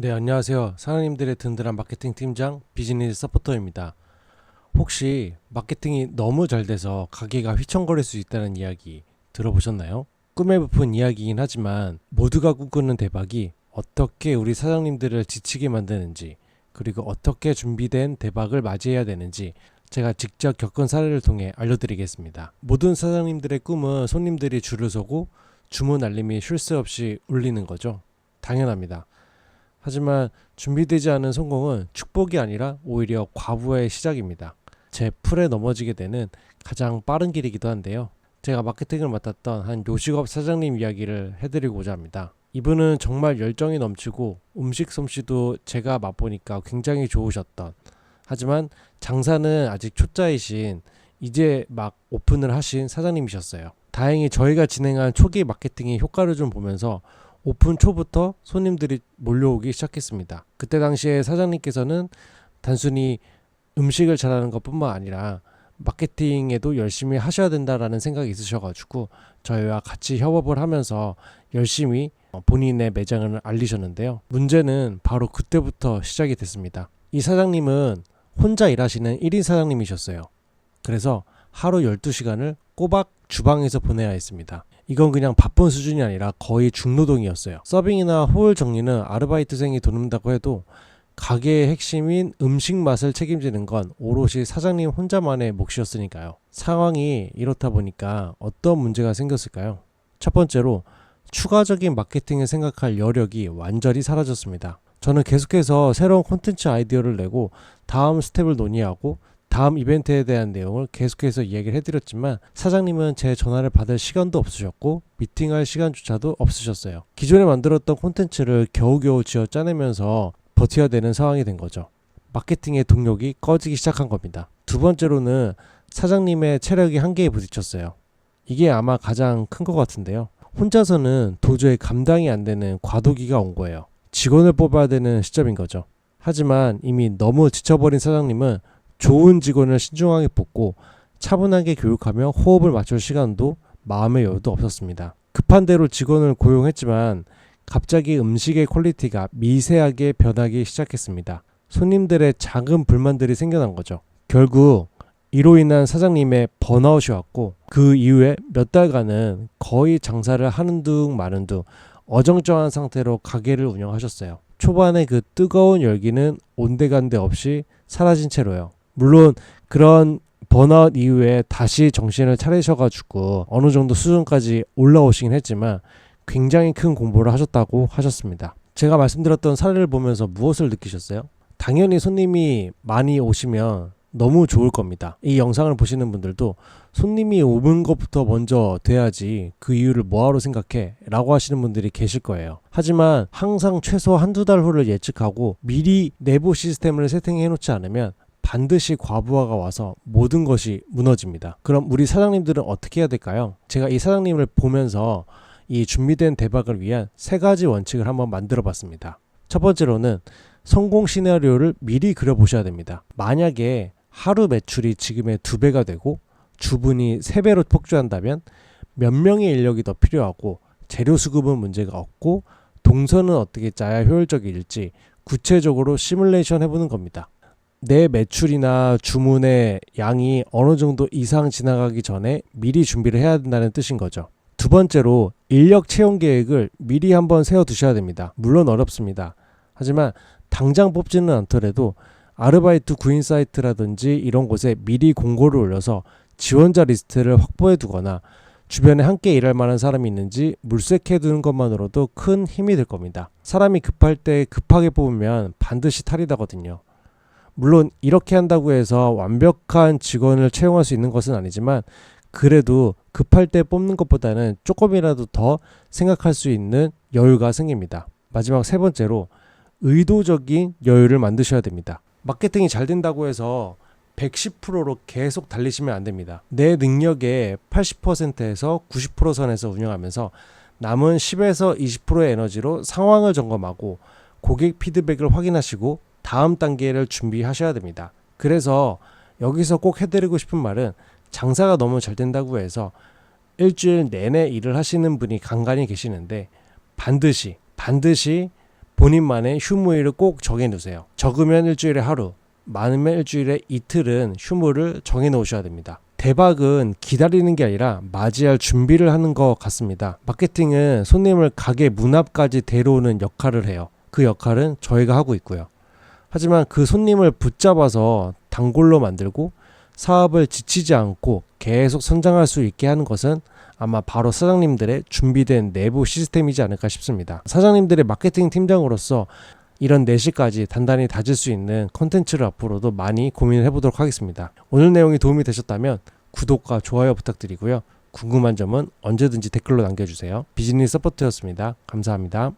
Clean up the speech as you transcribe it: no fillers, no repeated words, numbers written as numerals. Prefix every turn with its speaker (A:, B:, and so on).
A: 네, 안녕하세요. 사장님들의 든든한 마케팅 팀장 비즈니스 서포터입니다. 혹시 마케팅이 너무 잘 돼서 가게가 휘청거릴 수 있다는 이야기 들어보셨나요? 꿈에 부푼 이야기이긴 하지만 모두가 꿈꾸는 대박이 어떻게 우리 사장님들을 지치게 만드는지, 그리고 어떻게 준비된 대박을 맞이해야 되는지 제가 직접 겪은 사례를 통해 알려드리겠습니다. 모든 사장님들의 꿈은 손님들이 줄을 서고 주문 알림이 쉴 새 없이 울리는 거죠. 당연합니다. 하지만 준비되지 않은 성공은 축복이 아니라 오히려 과부의 시작입니다. 제 풀에 넘어지게 되는 가장 빠른 길이기도 한데요. 제가 마케팅을 맡았던 한 요식업 사장님 이야기를 해드리고자 합니다. 이분은 정말 열정이 넘치고 음식 솜씨도 제가 맛보니까 굉장히 좋으셨던, 하지만 장사는 아직 초짜이신, 이제 막 오픈을 하신 사장님이셨어요. 다행히 저희가 진행한 초기 마케팅의 효과를 좀 보면서 오픈 초부터 손님들이 몰려오기 시작했습니다. 그때 당시에 사장님께서는 단순히 음식을 잘하는 것뿐만 아니라 마케팅에도 열심히 하셔야 된다라는 생각이 있으셔가지고 저희와 같이 협업을 하면서 열심히 본인의 매장을 알리셨는데요. 문제는 바로 그때부터 시작이 됐습니다. 이 사장님은 혼자 일하시는 1인 사장님이셨어요. 그래서 하루 12시간을 꼬박 주방에서 보내야 했습니다. 이건 그냥 바쁜 수준이 아니라 거의 중노동이었어요. 서빙이나 호울 정리는 아르바이트생이 돕는다고 해도 가게의 핵심인 음식 맛을 책임지는 건 오롯이 사장님 혼자만의 몫이었으니까요. 상황이 이렇다 보니까 어떤 문제가 생겼을까요? 첫 번째로 추가적인 마케팅을 생각할 여력이 완전히 사라졌습니다. 저는 계속해서 새로운 콘텐츠 아이디어를 내고 다음 스텝을 논의하고 다음 이벤트에 대한 내용을 계속해서 이야기를 해드렸지만 사장님은 제 전화를 받을 시간도 없으셨고 미팅할 시간조차도 없으셨어요. 기존에 만들었던 콘텐츠를 겨우겨우 쥐어 짜내면서 버텨야 되는 상황이 된 거죠. 마케팅의 동력이 꺼지기 시작한 겁니다. 두 번째로는 사장님의 체력이 한계에 부딪혔어요. 이게 아마 가장 큰 것 같은데요. 혼자서는 도저히 감당이 안 되는 과도기가 온 거예요. 직원을 뽑아야 되는 시점인 거죠. 하지만 이미 너무 지쳐버린 사장님은 좋은 직원을 신중하게 뽑고 차분하게 교육하며 호흡을 맞출 시간도 마음의 여유도 없었습니다. 급한 대로 직원을 고용했지만 갑자기 음식의 퀄리티가 미세하게 변하기 시작했습니다. 손님들의 작은 불만들이 생겨난 거죠. 결국 이로 인한 사장님의 번아웃이 왔고 그 이후에 몇 달간은 거의 장사를 하는 둥 마는 둥 어정쩡한 상태로 가게를 운영하셨어요. 초반에 그 뜨거운 열기는 온데간데 없이 사라진 채로요. 물론 그런 번아웃 이후에 다시 정신을 차리셔가지고 어느 정도 수준까지 올라오시긴 했지만 굉장히 큰 공부를 하셨다고 하셨습니다. 제가 말씀드렸던 사례를 보면서 무엇을 느끼셨어요? 당연히 손님이 많이 오시면 너무 좋을 겁니다. 이 영상을 보시는 분들도 손님이 오는 것부터 먼저 돼야지 그 이유를 뭐하러 생각해? 라고 하시는 분들이 계실 거예요. 하지만 항상 최소 한두 달 후를 예측하고 미리 내부 시스템을 세팅해 놓지 않으면 반드시 과부하가 와서 모든 것이 무너집니다. 그럼 우리 사장님들은 어떻게 해야 될까요? 제가 이 사장님을 보면서 이 준비된 대박을 위한 세 가지 원칙을 한번 만들어 봤습니다. 첫 번째로는 성공 시나리오를 미리 그려보셔야 됩니다. 만약에 하루 매출이 지금의 2배가 되고 주분이 3배로 폭주한다면 몇 명의 인력이 더 필요하고 재료 수급은 문제가 없고 동선은 어떻게 짜야 효율적일지 구체적으로 시뮬레이션 해보는 겁니다. 내 매출이나 주문의 양이 어느 정도 이상 지나가기 전에 미리 준비를 해야 된다는 뜻인 거죠. 두 번째로 인력 채용 계획을 미리 한번 세워두셔야 됩니다. 물론 어렵습니다. 하지만 당장 뽑지는 않더라도 아르바이트 구인 사이트라든지 이런 곳에 미리 공고를 올려서 지원자 리스트를 확보해 두거나 주변에 함께 일할 만한 사람이 있는지 물색해 두는 것만으로도 큰 힘이 될 겁니다. 사람이 급할 때 급하게 뽑으면 반드시 탈이 나거든요. 물론 이렇게 한다고 해서 완벽한 직원을 채용할 수 있는 것은 아니지만 그래도 급할 때 뽑는 것보다는 조금이라도 더 생각할 수 있는 여유가 생깁니다. 마지막 세 번째로 의도적인 여유를 만드셔야 됩니다. 마케팅이 잘 된다고 해서 110%로 계속 달리시면 안 됩니다. 내 능력의 80%에서 90% 선에서 운영하면서 남은 10에서 20%의 에너지로 상황을 점검하고 고객 피드백을 확인하시고 다음 단계를 준비하셔야 됩니다. 그래서 여기서 꼭 해드리고 싶은 말은 장사가 너무 잘 된다고 해서 일주일 내내 일을 하시는 분이 간간히 계시는데 반드시 본인만의 휴무일을 꼭 정해놓으세요. 적으면 일주일에 하루, 많으면 일주일에 이틀은 휴무를 정해놓으셔야 됩니다. 대박은 기다리는 게 아니라 맞이할 준비를 하는 것 같습니다. 마케팅은 손님을 가게 문 앞까지 데려오는 역할을 해요. 그 역할은 저희가 하고 있고요. 하지만 그 손님을 붙잡아서 단골로 만들고 사업을 지치지 않고 계속 성장할 수 있게 하는 것은 아마 바로 사장님들의 준비된 내부 시스템이지 않을까 싶습니다. 사장님들의 마케팅 팀장으로서 이런 내실까지 단단히 다질 수 있는 컨텐츠를 앞으로도 많이 고민을 해보도록 하겠습니다. 오늘 내용이 도움이 되셨다면 구독과 좋아요 부탁드리고요. 궁금한 점은 언제든지 댓글로 남겨주세요. 비즈니스 서포터였습니다. 감사합니다.